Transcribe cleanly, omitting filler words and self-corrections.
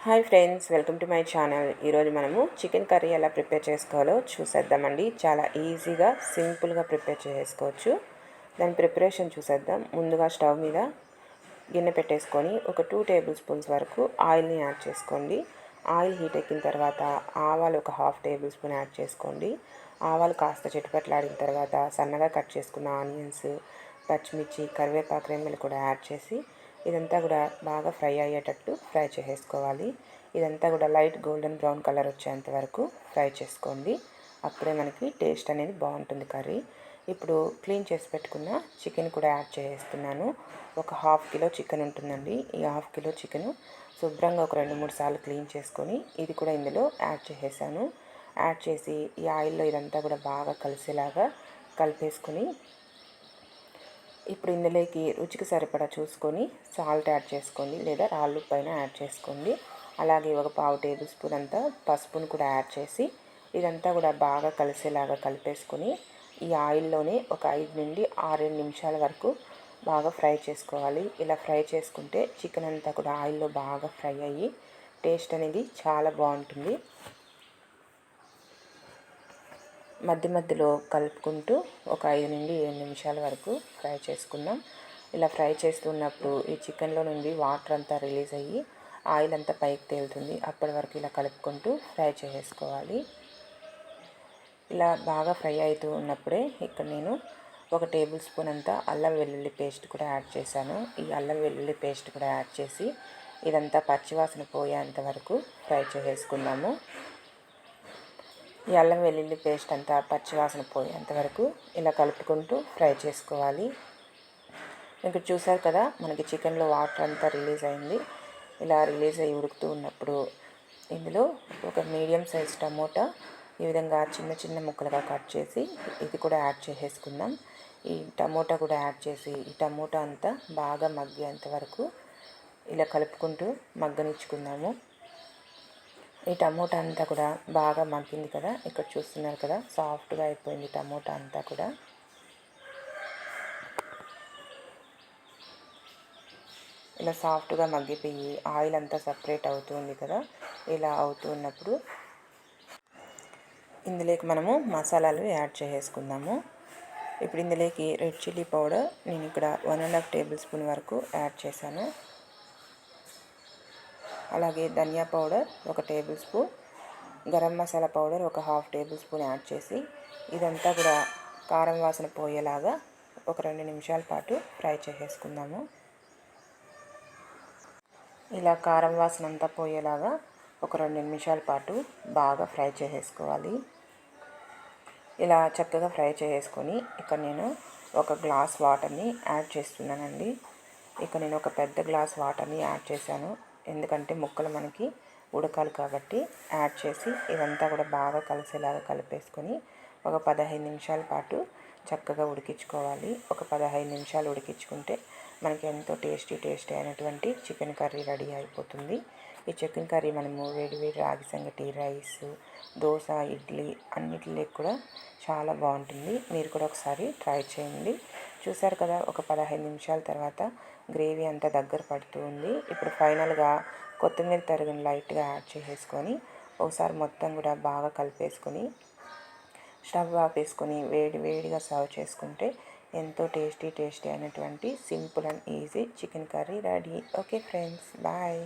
Hi friends, welcome to my channel. ఈరోజు మనము chicken curry ఎలా ప్రిపేర్ చేసుకోవాలో చూసేద్దామండి. చాలా ఈజీగా సింపుల్గా ప్రిపేర్ చేసుకోవచ్చు. దాని ప్రిపరేషన్ చూసేద్దాం. ముందుగా స్టవ్ మీద గిన్నె పెట్టేసుకొని ఒక 2 టేబుల్ స్పూన్స్ వరకు ఆయిల్ని యాడ్ చేసుకోండి. ఆయిల్ హీట్ ఎక్కిన తర్వాత ఆవాలు ఒక 1/2 టేబుల్ స్పూన్ యాడ్ చేసుకోండి. ఆవాలు కాస్త చిటపట్లాడిన తర్వాత సన్నగా కట్ చేసుకున్న ఆనియన్స్, పచ్చిమిర్చి, కరివేపాకు రెమ్మలు కూడా యాడ్ చేసి ఇదంతా కూడా బాగా ఫ్రై అయ్యేటట్టు ఫ్రై చేసేసుకోవాలి. ఇదంతా కూడా లైట్ గోల్డెన్ బ్రౌన్ కలర్ వచ్చేంత వరకు ఫ్రై చేసుకోండి. అప్పుడే మనకి టేస్ట్ అనేది బాగుంటుంది కర్రీ. ఇప్పుడు క్లీన్ చేసి పెట్టుకున్న చికెన్ కూడా యాడ్ చేస్తున్నాను. ఒక 1/2 కిలో చికెన్ ఉంటుందండి. ఈ 1/2 కిలో చికెన్ శుభ్రంగా ఒక 2-3 సార్లు క్లీన్ చేసుకొని ఇది కూడా ఇందులో యాడ్ చేసేసాను. యాడ్ చేసి ఈ ఆయిల్లో ఇదంతా కూడా బాగా కలిసేలాగా కలిపేసుకొని ఇప్పుడు ఇందులోకి రుచికి సరిపడా చూసుకొని సాల్ట్ యాడ్ చేసుకోండి, లేదా రాళ్ళు పైన యాడ్ చేసుకోండి. అలాగే ఒక 1/2 టేబుల్ స్పూన్ అంతా పసుపును కూడా యాడ్ చేసి ఇదంతా కూడా బాగా కలిసేలాగా కలిపేసుకొని ఈ ఆయిల్లోనే ఒక 5 నుండి 6 నిమిషాల వరకు బాగా ఫ్రై చేసుకోవాలి. ఇలా ఫ్రై చేసుకుంటే చికెన్ అంతా కూడా ఆయిల్లో బాగా ఫ్రై అయ్యి టేస్ట్ అనేది చాలా బాగుంటుంది. మధ్య మధ్యలో కలుపుకుంటూ ఒక 5 నుండి 7 నిమిషాల వరకు ఫ్రై చేసుకుందాం. ఇలా ఫ్రై చేస్తున్నప్పుడు ఈ చికెన్లో నుండి వాటర్ అంతా రిలీజ్ అయ్యి ఆయిల్ అంతా పైకి తేలుతుంది. అప్పటి వరకు ఇలా కలుపుకుంటూ ఫ్రై చేసుకోవాలి. ఇలా బాగా ఫ్రై అవుతూ ఉన్నప్పుడే ఇక్కడ నేను ఒక టేబుల్ స్పూన్ అంతా అల్లం వెల్లుల్లి పేస్ట్ కూడా యాడ్ చేశాను. ఈ అల్లం వెల్లుల్లి పేస్ట్ కూడా యాడ్ చేసి ఇదంతా పచ్చివాసన పోయేంత వరకు ఫ్రై చేసుకుందాము. ఈ అల్లం వెల్లుల్లి పేస్ట్ అంతా పచ్చివాసన పోయేంత వరకు ఇలా కలుపుకుంటూ ఫ్రై చేసుకోవాలి. ఇక్కడ చూసారు కదా, మనకి చికెన్లో వాటర్ అంతా రిలీజ్ అయింది. ఇలా రిలీజ్ అయ్యి ఉడుకుతూ ఉన్నప్పుడు ఇందులో ఒక మీడియం సైజ్ టమోటా ఈ విధంగా చిన్న చిన్న ముక్కలుగా కట్ చేసి ఇది కూడా యాడ్ చేసేసుకుందాం. ఈ టమోటా కూడా యాడ్ చేసి ఈ టమోటా అంతా బాగా మగ్గేంత వరకు ఇలా కలుపుకుంటూ మగ్గనిచ్చుకుందాము. ఈ టమోటా అంతా కూడా బాగా మగ్గింది కదా, ఇక్కడ చూస్తున్నారు కదా, సాఫ్ట్గా అయిపోయింది టమోటా అంతా కూడా. ఇలా సాఫ్ట్గా మగ్గిపోయి ఆయిల్ అంతా సపరేట్ అవుతుంది కదా, ఇలా అవుతున్నప్పుడు ఇందులోకి మనము మసాలాలు యాడ్ చేసుకుందాము. ఇప్పుడు ఇందులోకి రెడ్ చిల్లీ పౌడర్ నేను ఇక్కడ 1.5 టేబుల్ స్పూన్ వరకు యాడ్ చేశాను. అలాగే ధనియా పౌడర్ ఒక table spoon, garam masala powder ఒక 1/2 టేబుల్ స్పూన్ యాడ్ చేసి ఇదంతా కూడా కారం వాసన పోయేలాగా ఒక 2 నిమిషాల పాటు ఫ్రై చేసేసుకుందాము. ఇలా కారం వాసన అంతా పోయేలాగా ఒక 2 నిమిషాల పాటు బాగా ఫ్రై చేసేసుకోవాలి. ఇలా చక్కగా ఫ్రై చేసుకొని ఇక్కడ నేను ఒక గ్లాస్ వాటర్ని యాడ్ చేస్తున్నానండి. ఇక్కడ నేను ఒక పెద్ద గ్లాస్ వాటర్ని యాడ్ చేశాను. ఎందుకంటే ముక్కలు మనకి ఉడకాలి కాబట్టి యాడ్ చేసి ఇదంతా కూడా బాగా కలిసేలాగా కలిపేసుకొని ఒక 15 నిమిషాల పాటు చక్కగా ఉడికించుకోవాలి. ఒక 15 నిమిషాలు ఉడికించుకుంటే మనకి ఎంతో టేస్టీ అయినటువంటి చికెన్ కర్రీ రెడీ అయిపోతుంది. ఈ చికెన్ కర్రీ మనము వేడి వేడి రాగి సంగటి, రైస్, దోశ, ఇడ్లీ అన్నిటిలో కూడా చాలా బాగుంటుంది. మీరు కూడా ఒకసారి ట్రై చేయండి. చూసారు కదా, ఒక 15 నిమిషాల తర్వాత గ్రేవీ అంతా దగ్గర పడుతూ ఉంది. ఇప్పుడు ఫైనల్గా కొత్తిమీర తరుగుని లైట్గా యాడ్ చేసేసుకొని ఒకసారి మొత్తం కూడా బాగా కలిపేసుకొని స్టవ్ ఆపేసుకొని వేడిగా సర్వ్ చేసుకుంటే ఎంతో టేస్టీ అయినటువంటి simple and easy chicken curry ready. Okay friends, bye.